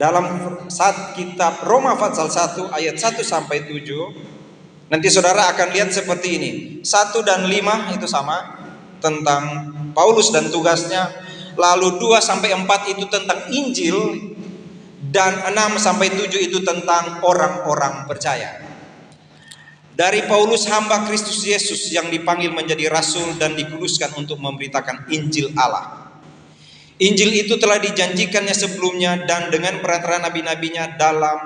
Dalam saat kitab Roma pasal 1 ayat 1 sampai 7, nanti saudara akan lihat seperti ini. 1 dan 5 itu sama tentang Paulus dan tugasnya. Lalu 2 sampai 4 itu tentang Injil, dan 6 sampai 7 itu tentang orang-orang percaya. Dari Paulus, hamba Kristus Yesus yang dipanggil menjadi rasul dan dikuduskan untuk memberitakan Injil Allah. Injil itu telah dijanjikannya sebelumnya dan dengan perantaraan nabi-nabinya dalam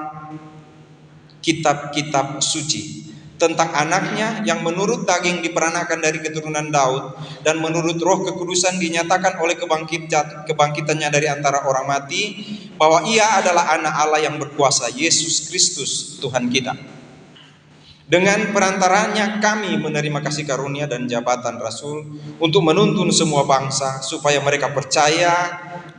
kitab-kitab suci, tentang anaknya yang menurut daging diperanakan dari keturunan Daud dan menurut roh kekudusan dinyatakan oleh kebangkitannya dari antara orang mati, bahwa ia adalah anak Allah yang berkuasa, Yesus Kristus Tuhan kita. Dengan perantaranya kami menerima kasih karunia dan jabatan rasul untuk menuntun semua bangsa supaya mereka percaya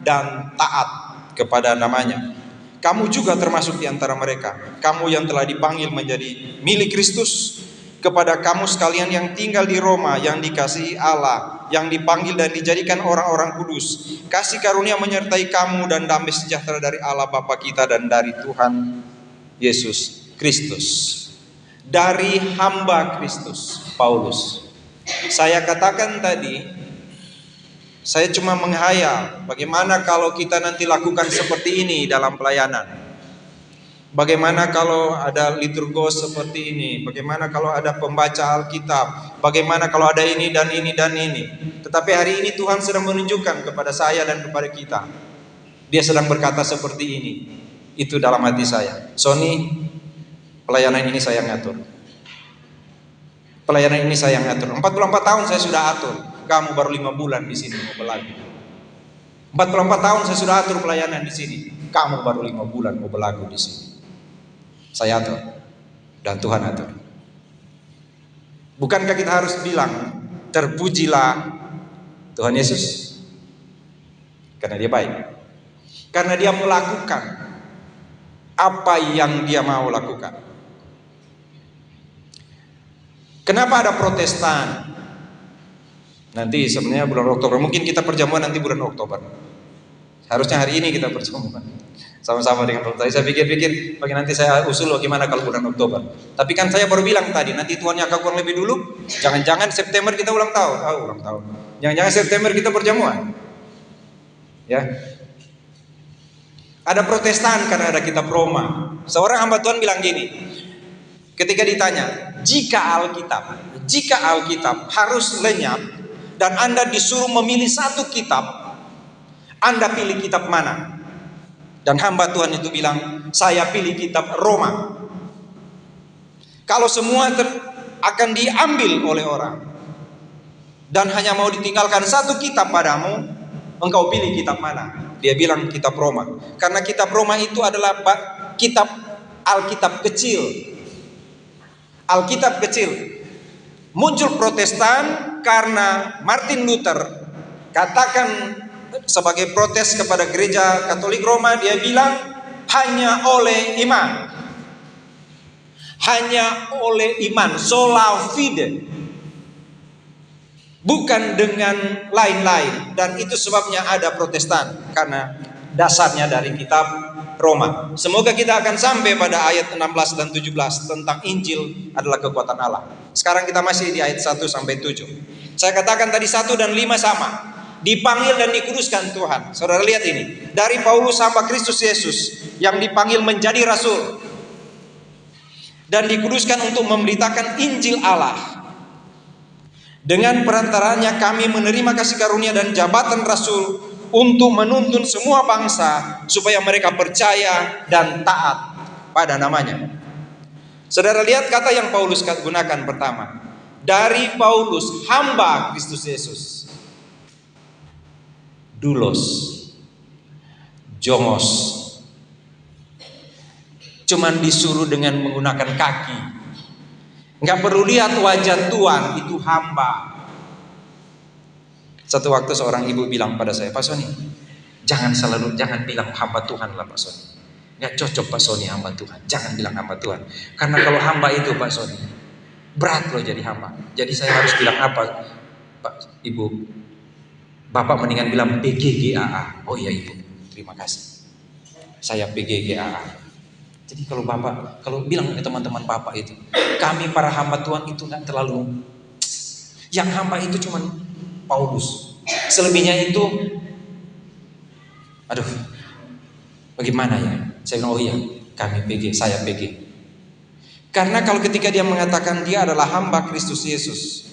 dan taat kepada namanya. Kamu juga termasuk di antara mereka, kamu yang telah dipanggil menjadi milik Kristus. Kepada kamu sekalian yang tinggal di Roma, yang dikasihi Allah, yang dipanggil dan dijadikan orang-orang kudus, kasih karunia menyertai kamu dan damai sejahtera dari Allah Bapa kita dan dari Tuhan Yesus Kristus. Dari hamba Kristus, Paulus. Saya katakan tadi, saya cuma menghayal bagaimana kalau kita nanti lakukan seperti ini dalam pelayanan. Bagaimana kalau ada liturgos seperti ini, bagaimana kalau ada pembaca Alkitab, bagaimana kalau ada ini dan ini dan ini. Tetapi hari ini Tuhan sedang menunjukkan kepada saya dan kepada kita, Dia sedang berkata seperti ini. Itu dalam hati saya. Sony, pelayanan ini saya ngatur. Pelayanan ini saya ngatur. 44 tahun saya sudah atur. Kamu baru 5 bulan di sini mau belagu. 44 tahun saya sudah atur pelayanan di sini. Kamu baru 5 bulan mau belagu di sini. Saya atur dan Tuhan atur. Bukankah kita harus bilang terpujilah Tuhan Yesus? Karena Dia baik. Karena Dia melakukan apa yang Dia mau lakukan. Kenapa ada Protestan? Nanti sebenarnya bulan Oktober, mungkin kita perjamuan nanti bulan Oktober. Harusnya hari ini kita perjamuan sama-sama dengan Protestan. Saya pikir-pikir, bagi nanti saya usul loh gimana kalau bulan Oktober. Tapi kan saya baru bilang tadi, nanti Tuhan yang akan kurang lebih dulu. Jangan-jangan September kita ulang tahun. Ulang tahun. Jangan-jangan September kita perjamuan. Ya. Ada Protestan karena ada kitab Roma. Seorang hamba Tuhan bilang gini, ketika ditanya, jika Alkitab harus lenyap dan Anda disuruh memilih satu kitab, Anda pilih kitab mana? Dan hamba Tuhan itu bilang, saya pilih kitab Roma. Kalau semua akan diambil oleh orang dan hanya mau ditinggalkan satu kitab padamu, engkau pilih kitab mana? Dia bilang kitab Roma. Karena kitab Roma itu adalah kitab Alkitab kecil. Alkitab kecil. Muncul Protestan karena Martin Luther katakan sebagai protes kepada gereja Katolik Roma, dia bilang hanya oleh iman. Hanya oleh iman, sola fide. Bukan dengan lain-lain. Dan itu sebabnya ada Protestan, karena dasarnya dari kitab Roma. Semoga kita akan sampai pada ayat 16 dan 17 tentang Injil adalah kekuatan Allah. Sekarang kita masih di ayat 1 sampai 7. Saya katakan tadi 1 dan 5 sama. Dipanggil dan dikuduskan Tuhan. Saudara lihat ini. Dari Paulus hamba Kristus Yesus yang dipanggil menjadi rasul dan dikuduskan untuk memberitakan Injil Allah. Dengan perantaranya kami menerima kasih karunia dan jabatan rasul untuk menuntun semua bangsa supaya mereka percaya dan taat pada namanya. Saudara lihat kata yang Paulus gunakan pertama. Dari Paulus, hamba Kristus Yesus. Doulos, Jongos. Cuman disuruh dengan menggunakan kaki. Nggak perlu lihat wajah Tuhan, itu hamba. Satu waktu seorang ibu bilang pada saya, Pak Sony, jangan bilang hamba Tuhan lah Pak Sony. Nggak cocok Pak Sony hamba Tuhan. Jangan bilang hamba Tuhan. Karena kalau hamba itu Pak Sony, berat loh jadi hamba. Jadi saya harus bilang apa? Pak Ibu, Bapak mendingan bilang PGGAA. Oh iya Ibu, terima kasih. saya PG GAA. Jadi kalau Bapak, kalau bilang ke teman-teman Bapak itu, kami para hamba Tuhan itu nggak terlalu, yang hamba itu cuman Paulus. Selebihnya itu, aduh, bagaimana ya? Saya bilang, oh iya, kami PG, saya PG. Karena kalau ketika dia mengatakan dia adalah hamba Kristus Yesus,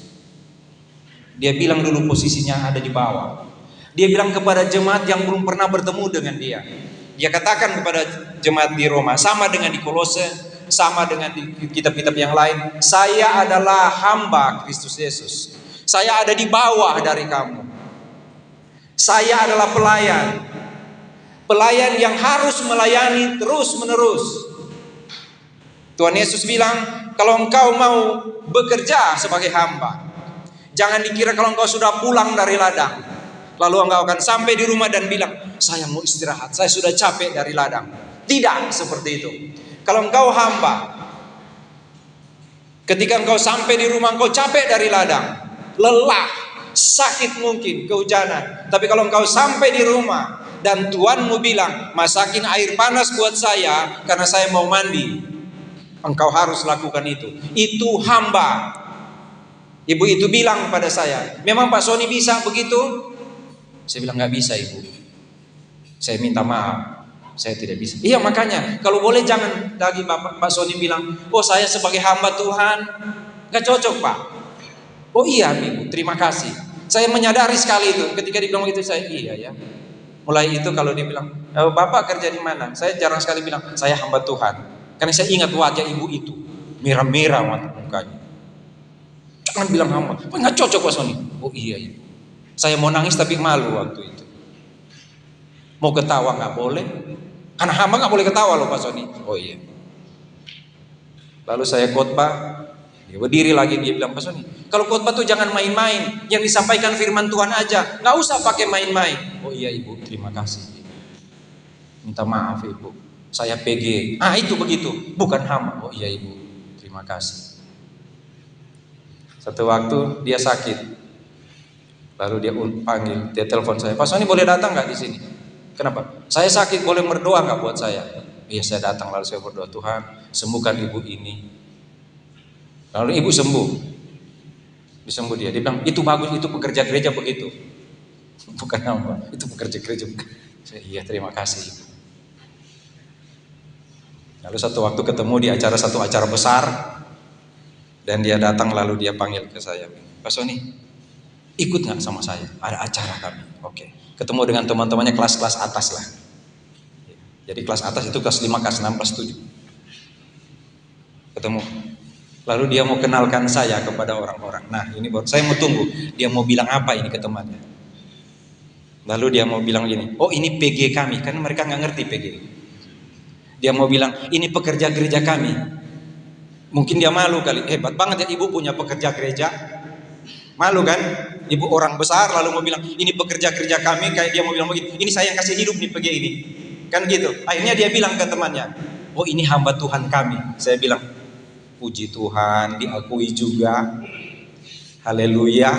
dia bilang dulu posisinya ada di bawah. Dia bilang kepada jemaat yang belum pernah bertemu dengan dia. Dia katakan kepada jemaat di Roma, sama dengan di Kolose, sama dengan di kitab-kitab yang lain, saya adalah hamba Kristus Yesus. Saya ada di bawah dari kamu. Saya adalah pelayan. Pelayan yang harus melayani terus-menerus. Tuhan Yesus bilang, kalau engkau mau bekerja sebagai hamba, jangan dikira kalau engkau sudah pulang dari ladang, lalu engkau akan sampai di rumah dan bilang, saya mau istirahat, saya sudah capek dari ladang. Tidak seperti itu. Kalau engkau hamba, ketika engkau sampai di rumah, engkau capek dari ladang, lelah, sakit mungkin, kehujanan. Tapi kalau engkau sampai di rumah dan Tuhanmu bilang, masakin air panas buat saya karena saya mau mandi, engkau harus lakukan itu. Itu hamba. Ibu itu bilang pada saya, memang Pak Sony bisa begitu? Saya bilang, nggak bisa Ibu. Saya minta maaf, saya tidak bisa. Iya, makanya kalau boleh jangan lagi Pak Sony bilang, oh saya sebagai hamba Tuhan. Nggak cocok Pak. Oh iya Ibu, terima kasih. Saya menyadari sekali itu. Ketika dibilang itu saya, iya ya. Mulai itu kalau dibilang, Bapak kerja di mana? Saya jarang sekali bilang, saya hamba Tuhan. Karena saya ingat wajah ibu itu, merah-merah mukanya. Jangan bilang hamba, nggak cocok Pak Sony. Oh iya Ibu. Saya mau nangis tapi malu waktu itu. Mau ketawa nggak boleh, karena hamba nggak boleh ketawa loh Pak Sony. Oh iya. Lalu saya khotbah, dia berdiri lagi, dia bilang, Pak Sony, kalau khotbah tuh jangan main-main, yang disampaikan firman Tuhan aja, nggak usah pakai main-main. Oh iya Ibu, terima kasih. Minta maaf Ibu, saya PG. Itu begitu, bukan hamba. Oh iya Ibu, terima kasih. Satu waktu dia sakit. Lalu dia panggil, dia telepon saya, Pak Sony boleh datang nggak di sini? Kenapa? Saya sakit, boleh berdoa nggak buat saya? Iya saya datang, lalu saya berdoa, Tuhan sembuhkan ibu ini. Lalu ibu sembuh, disembuh dia bilang, itu bagus, itu pekerja gereja begitu. Bukan hamba, itu pekerja gereja. Saya, iya terima kasih Ibu. Lalu satu waktu ketemu di satu acara besar, dan dia datang lalu dia panggil ke saya, Pak Sony, ikut nggak sama saya? Ada acara kami. Oke. Ketemu dengan teman-temannya kelas-kelas atas lah. Jadi kelas atas itu kelas 5, kelas 6, kelas 7. Ketemu. Lalu dia mau kenalkan saya kepada orang-orang. Nah ini saya mau tunggu. Dia mau bilang apa ini ke temannya. Lalu dia mau bilang gini, oh ini PG kami. Kan mereka nggak ngerti PG. Dia mau bilang, ini pekerja gereja kami. Mungkin dia malu kali. Hebat banget ya ibu punya pekerja gereja. Malu kan? Ibu orang besar lalu mau bilang, ini pekerja gereja kami. Kayak dia mau bilang begini, ini saya yang kasih hidup nih PG ini. Kan gitu. Akhirnya dia bilang ke temannya, oh ini hamba Tuhan kami. Saya bilang, puji Tuhan, diakui juga. Haleluya.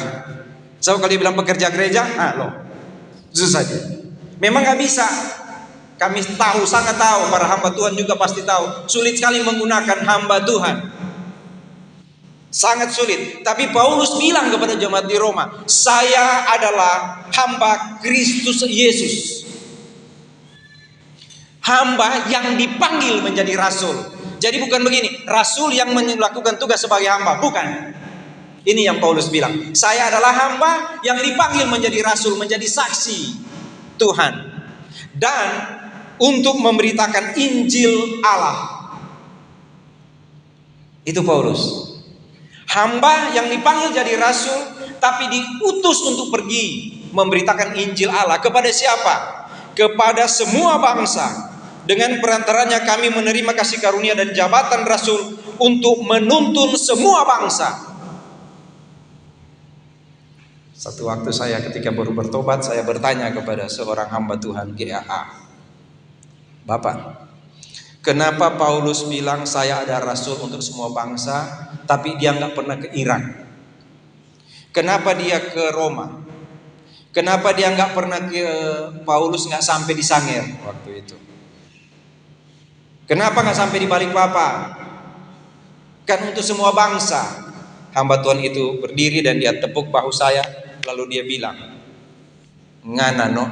So kalau dia bilang pekerja gereja, loh, susah saja. Memang nggak bisa. Kami tahu, sangat tahu, para hamba Tuhan juga pasti tahu, sulit sekali menggunakan hamba Tuhan. Sangat sulit. Tapi Paulus bilang kepada jemaat di Roma, saya adalah hamba Kristus Yesus. Hamba yang dipanggil menjadi rasul. Jadi bukan begini, rasul yang melakukan tugas sebagai hamba, bukan. Ini yang Paulus bilang, saya adalah hamba yang dipanggil menjadi rasul, menjadi saksi Tuhan. Dan untuk memberitakan Injil Allah. Itu Paulus. Hamba yang dipanggil jadi rasul, tapi diutus untuk pergi memberitakan Injil Allah. Kepada siapa? Kepada semua bangsa. Dengan perantaranya kami menerima kasih karunia dan jabatan rasul untuk menuntun semua bangsa. Satu waktu saya ketika baru bertobat, saya bertanya kepada seorang hamba Tuhan GAA, Bapak, kenapa Paulus bilang saya ada rasul untuk semua bangsa, tapi dia nggak pernah ke Irak? Kenapa dia ke Roma? Kenapa dia nggak pernah ke Paulus nggak sampai di Sanger waktu itu? Kenapa nggak sampai di Balikpapan? Kan untuk semua bangsa. Hamba Tuhan itu berdiri dan dia tepuk bahu saya, lalu dia bilang, ngana no,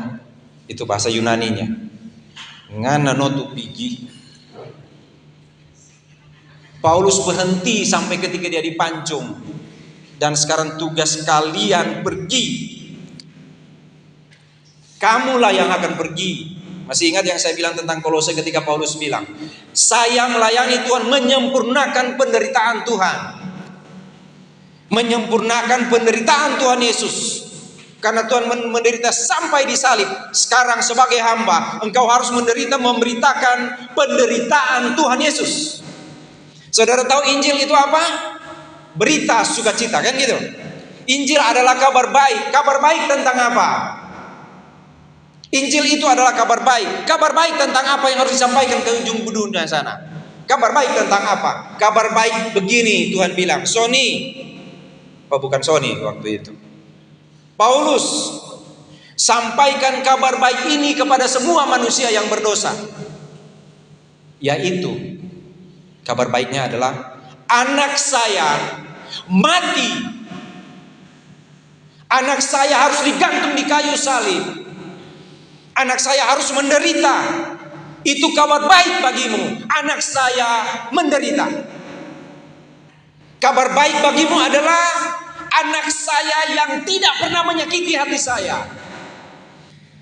itu bahasa Yunaninya, ngana no tu pigi. Paulus berhenti sampai ketika dia dipancung, dan sekarang tugas kalian pergi. Kamulah yang akan pergi. Masih ingat yang saya bilang tentang Kolose ketika Paulus bilang, saya melayani Tuhan menyempurnakan penderitaan Tuhan, menyempurnakan penderitaan Tuhan Yesus. Karena Tuhan menderita sampai di salib. Sekarang sebagai hamba, engkau harus menderita memberitakan penderitaan Tuhan Yesus. Saudara tahu Injil itu apa? Berita sukacita, kan gitu. Injil adalah kabar baik. Kabar baik tentang apa? Injil itu adalah kabar baik. Kabar baik tentang apa yang harus disampaikan ke ujung dunia sana? Kabar baik tentang apa? Kabar baik begini, Tuhan bilang, Sony, oh bukan Sony waktu itu, Paulus, sampaikan kabar baik ini kepada semua manusia yang berdosa. Yaitu, kabar baiknya adalah anak saya mati. Anak saya harus digantung di kayu salib. Anak saya harus menderita. Itu kabar baik bagimu. Anak saya menderita. Kabar baik bagimu adalah anak saya yang tidak pernah menyakiti hati saya.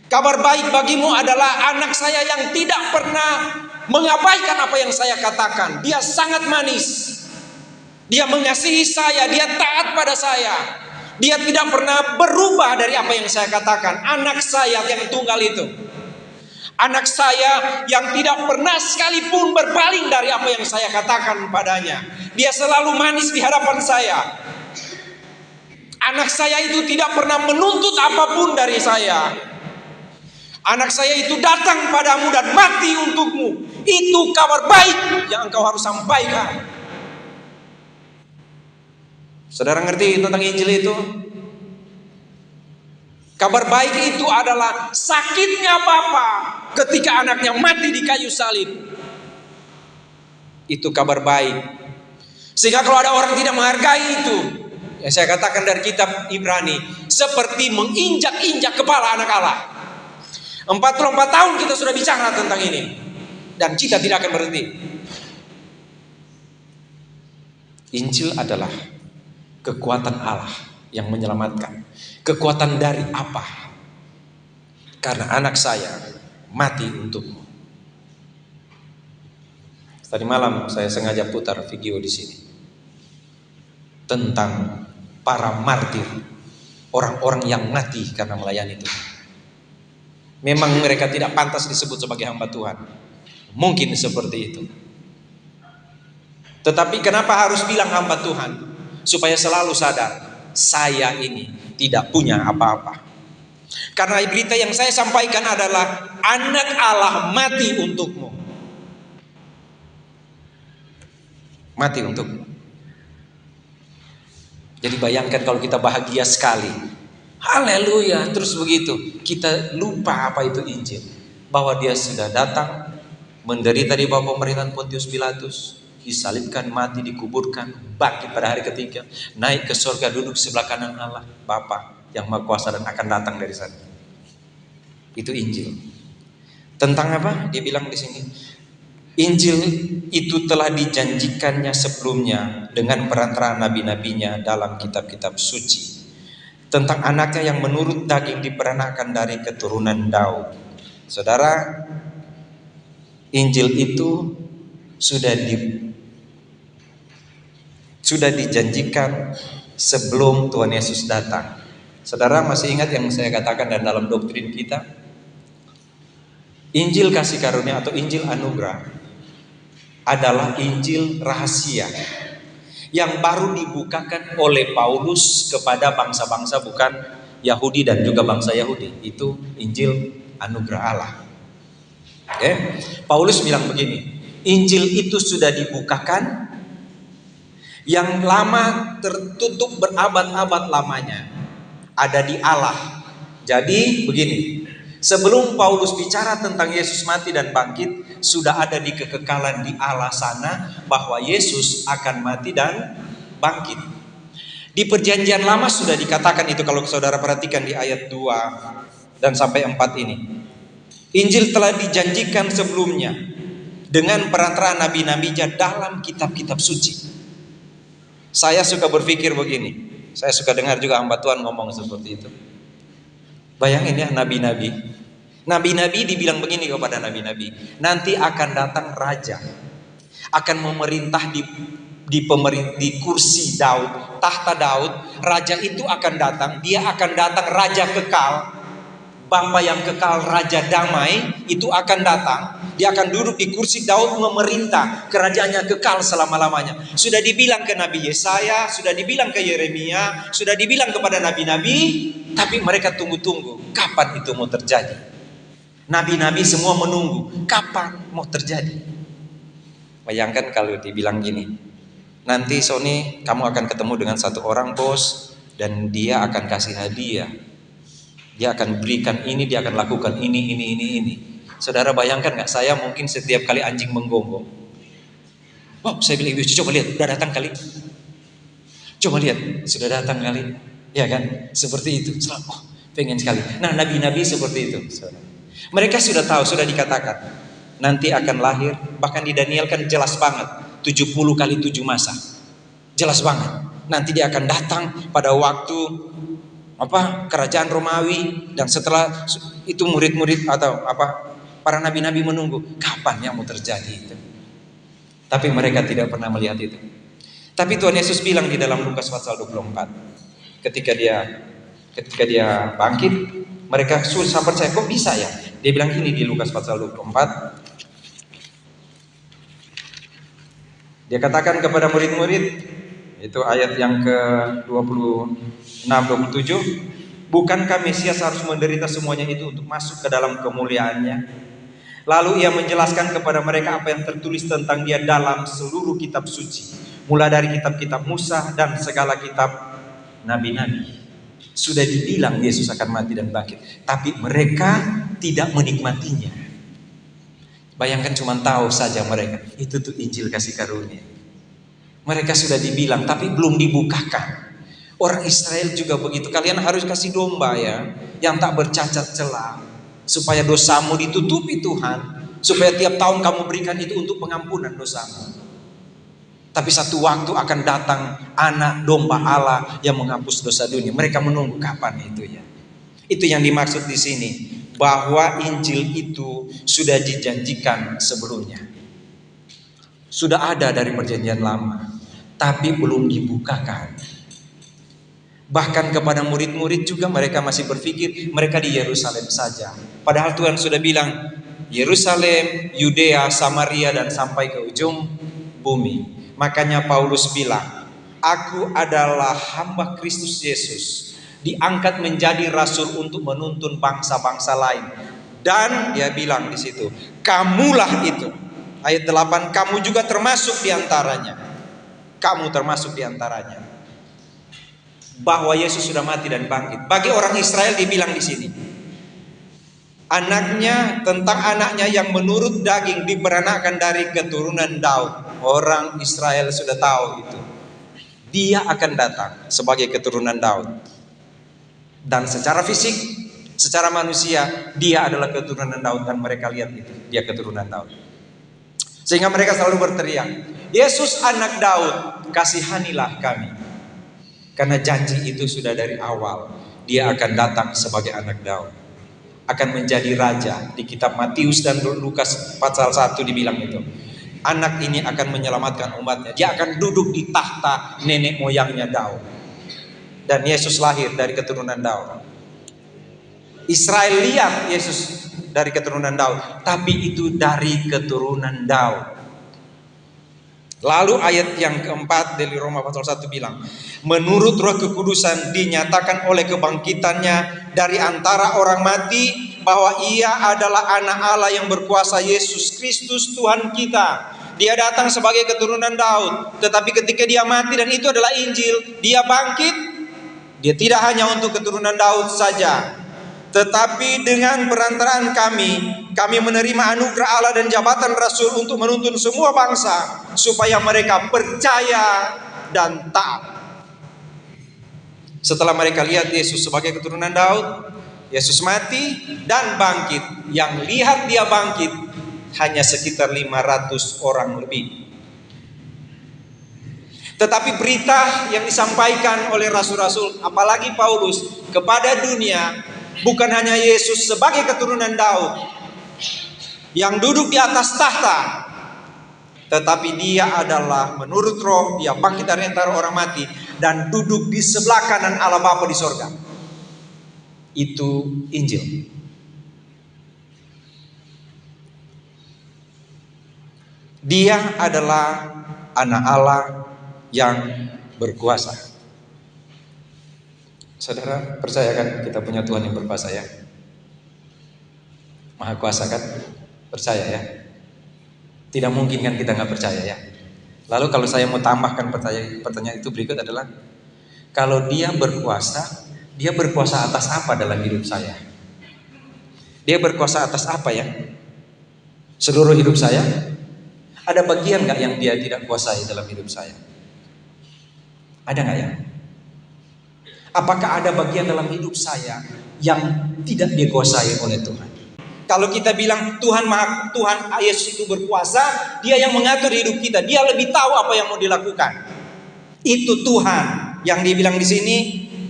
Kabar baik bagimu adalah anak saya yang tidak pernah mengabaikan apa yang saya katakan. Dia sangat manis. Dia mengasihi saya, dia taat pada saya. Dia tidak pernah berubah dari apa yang saya katakan. Anak saya yang tunggal itu, anak saya yang tidak pernah sekalipun berpaling dari apa yang saya katakan padanya. Dia selalu manis di hadapan saya. Anak saya itu tidak pernah menuntut apapun dari saya. Anak saya itu datang padamu dan mati untukmu. Itu kabar baik yang engkau harus sampaikan. Saudara ngerti tentang Injil itu? Kabar baik itu adalah sakitnya Bapa ketika anaknya mati di kayu salib. Itu kabar baik. Sehingga kalau ada orang tidak menghargai itu, ya saya katakan dari kitab Ibrani, seperti menginjak-injak kepala anak Allah. 44 tahun kita sudah bicara tentang ini, dan kita tidak akan berhenti. Injil adalah kekuatan Allah yang menyelamatkan. Kekuatan dari apa? Karena anak saya mati untukmu. Tadi malam saya sengaja putar video di sini tentang para martir, orang-orang yang mati karena melayani Tuhan. Memang mereka tidak pantas disebut sebagai hamba Tuhan. Mungkin seperti itu. Tetapi kenapa harus bilang hamba Tuhan? Supaya selalu sadar, saya ini tidak punya apa-apa. Karena berita yang saya sampaikan adalah anak Allah mati untukmu. Mati untukmu. Jadi bayangkan kalau kita bahagia sekali, haleluya, terus begitu kita lupa apa itu Injil, bahwa dia sudah datang, menderita di bawah pemerintahan Pontius Pilatus, disalibkan, mati, dikuburkan, bangkit pada hari ketiga, naik ke surga, duduk sebelah kanan Allah Bapa yang Maha Kuasa dan akan datang dari sana. Itu Injil. Tentang apa? Dia bilang di sini, Injil itu telah dijanjikannya sebelumnya dengan perantaraan nabi-nabinya dalam kitab-kitab suci, tentang anaknya yang menurut daging diperanakan dari keturunan Daud. Saudara, Injil itu sudah dijanjikan sebelum Tuhan Yesus datang. Saudara masih ingat yang saya katakan dan dalam doktrin kita, Injil kasih karunia atau Injil anugerah adalah Injil rahasia yang baru dibukakan oleh Paulus kepada bangsa-bangsa bukan Yahudi dan juga bangsa Yahudi. Itu Injil anugerah Allah. Paulus bilang begini, Injil itu sudah dibukakan, yang lama tertutup berabad-abad lamanya, ada di Allah. Jadi begini, sebelum Paulus bicara tentang Yesus mati dan bangkit, sudah ada di kekekalan di Allah sana, bahwa Yesus akan mati dan bangkit. Di perjanjian lama sudah dikatakan itu, kalau saudara perhatikan di ayat 2 dan sampai 4 ini. Injil telah dijanjikan sebelumnya dengan perantaraan nabi-nabinya dalam kitab-kitab suci. Saya suka berpikir begini, saya suka dengar juga hamba Tuhan ngomong seperti itu. Bayangin ya, nabi-nabi. Nabi-nabi dibilang begini kepada nabi-nabi, nanti akan datang raja, akan memerintah di kursi Daud, tahta Daud. Raja itu akan datang, dia akan datang raja kekal, Bapa yang kekal, raja damai itu akan datang. Dia akan duduk di kursi Daud, memerintah, kerajaannya kekal selama-lamanya. Sudah dibilang ke Nabi Yesaya, sudah dibilang ke Yeremia, sudah dibilang kepada nabi-nabi, tapi mereka tunggu-tunggu kapan itu mau terjadi. Nabi-nabi semua menunggu kapan mau terjadi. Bayangkan kalau dibilang gini, nanti Sony kamu akan ketemu dengan satu orang bos, dan dia akan kasih hadiah, dia akan berikan ini, dia akan lakukan ini. Saudara bayangkan nggak? Saya mungkin setiap kali anjing menggonggong, oh saya bilang, coba lihat, udah datang kali. Coba lihat, sudah datang kali. Ya kan? Seperti itu. Oh, pengen sekali. Nah, nabi-nabi seperti itu. Mereka sudah tahu, sudah dikatakan nanti akan lahir. Bahkan di Daniel kan jelas banget, 70 kali 7 masa. Jelas banget. Nanti dia akan datang pada waktu kerajaan Romawi, dan setelah itu murid-murid atau para nabi-nabi menunggu kapan yang mau terjadi itu. Tapi mereka tidak pernah melihat itu. Tapi Tuhan Yesus bilang di dalam Lukas pasal 24, ketika dia bangkit, mereka susah percaya, kok bisa ya? Dia bilang gini di Lukas pasal 24. Dia katakan kepada murid-murid, itu ayat yang ke-26-27, bukankah Mesias harus menderita semuanya itu untuk masuk ke dalam kemuliaannya? Lalu ia menjelaskan kepada mereka apa yang tertulis tentang dia dalam seluruh kitab suci, mulai dari kitab-kitab Musa dan segala kitab nabi-nabi. Sudah dibilang Yesus akan mati dan bangkit, tapi mereka tidak menikmatinya. Bayangkan, cuma tahu saja mereka, itu tuh Injil kasih karunia. Mereka sudah dibilang, tapi belum dibukakan. Orang Israel juga begitu. Kalian harus kasih domba ya, yang tak bercacat celah, supaya dosamu ditutupi Tuhan, supaya tiap tahun kamu berikan itu untuk pengampunan dosamu. Tapi satu waktu akan datang anak domba Allah yang menghapus dosa dunia. Mereka menunggu kapan itu ya. Itu yang dimaksud di sini, bahwa Injil itu sudah dijanjikan sebelumnya. Sudah ada dari perjanjian lama, tapi belum dibukakan. Bahkan kepada murid-murid juga mereka masih berpikir mereka di Yerusalem saja. Padahal Tuhan sudah bilang Yerusalem, Yudea, Samaria, dan sampai ke ujung bumi. Makanya Paulus bilang, aku adalah hamba Kristus Yesus, diangkat menjadi rasul untuk menuntun bangsa-bangsa lain. Dan dia bilang di situ, kamulah itu. Ayat 8, kamu juga termasuk di antaranya. Kamu termasuk di antaranya. Bahwa Yesus sudah mati dan bangkit. Bagi orang Israel dibilang di sini, anaknya, tentang anaknya yang menurut daging diperanakan dari keturunan Daud. Orang Israel sudah tahu itu. Dia akan datang sebagai keturunan Daud. Dan secara fisik, secara manusia, dia adalah keturunan Daud, dan mereka lihat itu, dia keturunan Daud. Sehingga mereka selalu berteriak, Yesus anak Daud, kasihanilah kami. Karena janji itu sudah dari awal, dia akan datang sebagai anak Daud, akan menjadi raja. Di kitab Matius dan Lukas pasal 1 dibilang itu, anak ini akan menyelamatkan umatnya. Dia akan duduk di tahta nenek moyangnya Daud. Dan Yesus lahir dari keturunan Daud. Israel lihat Yesus dari keturunan Daud, tapi itu dari keturunan Daud. Lalu ayat yang keempat dari Roma pasal 1 bilang, menurut Roh Kekudusan dinyatakan oleh kebangkitannya dari antara orang mati, bahwa ia adalah anak Allah yang berkuasa, Yesus Kristus Tuhan kita. Dia datang sebagai keturunan Daud, tetapi ketika dia mati, dan itu adalah Injil, dia bangkit. Dia tidak hanya untuk keturunan Daud saja, Tetapi dengan perantaraan kami menerima anugerah Allah dan jabatan rasul untuk menuntun semua bangsa supaya mereka percaya dan taat. Setelah mereka lihat Yesus sebagai keturunan Daud, Yesus mati dan bangkit. Yang lihat dia bangkit hanya sekitar 500 orang lebih. Tetapi berita yang disampaikan oleh rasul-rasul, apalagi Paulus, kepada dunia, bukan hanya Yesus sebagai keturunan Daud yang duduk di atas tahta, tetapi dia adalah menurut roh, dia bangkit dari antara orang mati dan duduk di sebelah kanan Allah Bapa di sorga. Itu Injil. Dia adalah anak Allah yang berkuasa. Saudara percaya kan kita punya Tuhan yang berkuasa ya? Maha kuasa kan? Percaya ya? Tidak mungkin kan kita nggak percaya ya? Lalu kalau saya mau tambahkan pertanyaan itu berikut adalah, kalau dia berkuasa atas apa dalam hidup saya? Dia berkuasa atas apa ya? Seluruh hidup saya? Ada bagian nggak yang dia tidak kuasai dalam hidup saya? Ada nggak ya? Apakah ada bagian dalam hidup saya yang tidak dikuasai oleh Tuhan? Kalau kita bilang Tuhan Yesus itu berkuasa, dia yang mengatur hidup kita, dia lebih tahu apa yang mau dilakukan. Itu Tuhan yang dibilang di sini,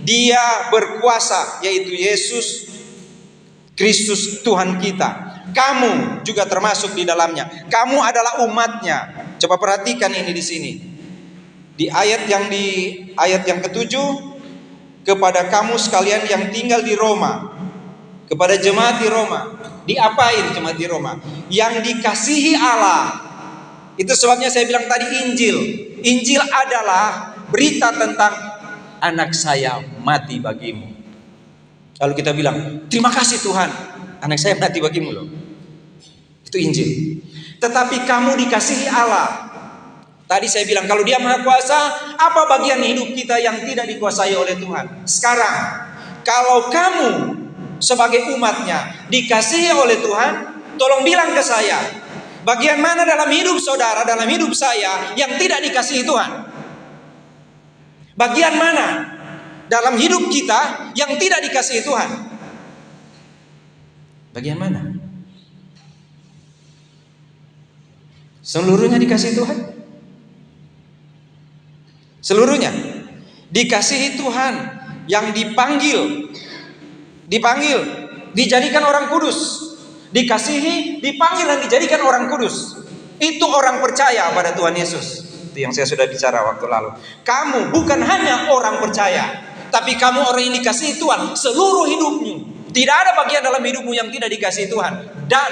dia berkuasa, yaitu Yesus Kristus Tuhan kita. Kamu juga termasuk di dalamnya. Kamu adalah umatnya. Coba perhatikan ini di sini. Di ayat yang ke-7, kepada kamu sekalian yang tinggal di Roma, kepada jemaat di Roma. Diapain jemaat di Roma? Yang dikasihi Allah. Itu sebabnya saya bilang tadi Injil. Injil adalah berita tentang anak saya mati bagimu. Lalu kita bilang, terima kasih Tuhan, anak saya mati bagimu loh. Itu Injil. Tetapi kamu dikasihi Allah. Tadi saya bilang kalau dia maha kuasa, apa bagian hidup kita yang tidak dikuasai oleh Tuhan? Sekarang, kalau kamu sebagai umatnya dikasihi oleh Tuhan, tolong bilang ke saya, bagian mana dalam hidup saudara, dalam hidup saya yang tidak dikasihi Tuhan? Bagian mana dalam hidup kita yang tidak dikasihi Tuhan? Bagian mana? Seluruhnya dikasihi Tuhan? Seluruhnya dikasihi Tuhan, yang dipanggil, dijadikan orang kudus, dikasihi, dipanggil dan dijadikan orang kudus. Itu orang percaya pada Tuhan Yesus. Itu yang saya sudah bicara waktu lalu. Kamu bukan hanya orang percaya, tapi kamu orang yang dikasihi Tuhan seluruh hidupmu. Tidak ada bagian dalam hidupmu yang tidak dikasihi Tuhan, dan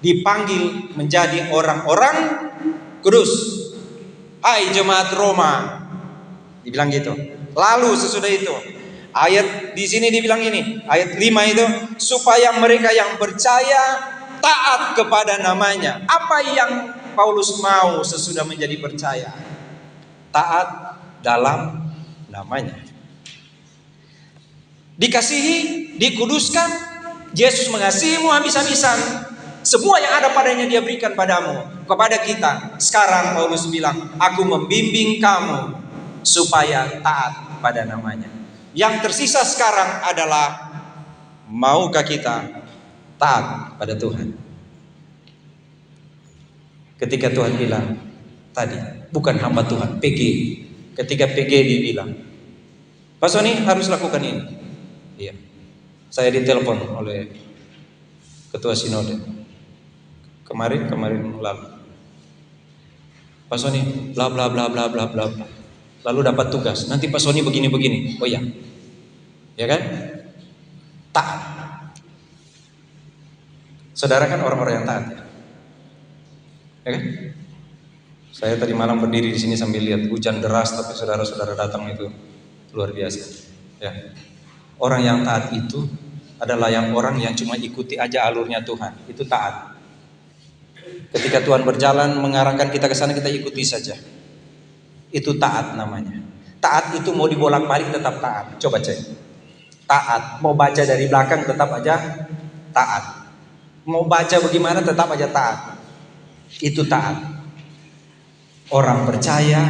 dipanggil menjadi orang-orang kudus. Hai jemaat Roma, dibilang gitu. Lalu sesudah itu, ayat di sini dibilang ini, ayat 5 itu, supaya mereka yang percaya taat kepada namanya. Apa yang Paulus mau sesudah menjadi percaya? Taat dalam namanya. Dikasihi, dikuduskan, Yesus mengasihimu habis-habisan. Semua yang ada padanya dia berikan padamu, kepada kita. Sekarang Paulus bilang, aku membimbing kamu supaya taat pada namanya. Yang tersisa sekarang adalah, maukah kita taat pada Tuhan? Ketika Tuhan bilang tadi, bukan hamba Tuhan, PG. Ketika PG dibilang, Pak Sony harus lakukan ini. Iya. Saya ditelepon oleh Ketua Sinode. Kemarin lalu, Pak Sony bla bla bla bla bla bla, lalu dapat tugas, nanti Pak Sony begini. Oh iya, ya kan? Taat. Saudara kan orang-orang yang taat ya kan? Saya tadi malam berdiri di sini sambil lihat hujan deras, tapi saudara-saudara datang itu luar biasa ya. Orang yang taat itu adalah orang yang cuma ikuti aja alurnya Tuhan, itu taat. Ketika Tuhan berjalan mengarahkan kita ke sana, kita ikuti saja. Itu taat namanya. Taat itu mau dibolak-balik tetap taat. Coba cek. taat. Mau baca dari belakang tetap aja taat. Mau baca bagaimana tetap aja taat. Itu taat. Orang percaya,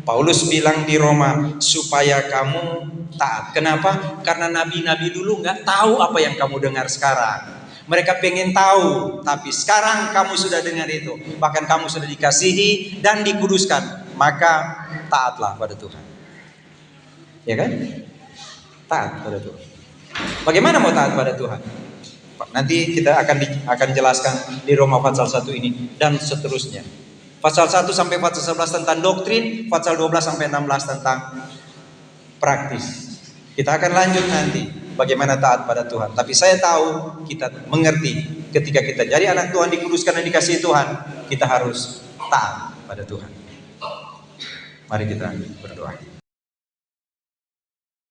Paulus bilang di Roma, supaya kamu taat. Kenapa? Karena nabi-nabi dulu nggak tahu apa yang kamu dengar sekarang. Mereka pengen tahu, tapi sekarang kamu sudah dengar itu. Bahkan kamu sudah dikasihi dan dikuduskan. Maka taatlah pada Tuhan. Ya kan? Taat pada Tuhan. Bagaimana mau taat pada Tuhan? Nanti kita akan jelaskan di Roma pasal 1 ini dan seterusnya. Pasal 1 sampai pasal 11 tentang doktrin, pasal 12 sampai 16 tentang praktis. Kita akan lanjut nanti bagaimana taat pada Tuhan. Tapi saya tahu, kita mengerti ketika kita jadi anak Tuhan, dikuduskan dan dikasihi Tuhan, kita harus taat pada Tuhan. Mari kita berdoa.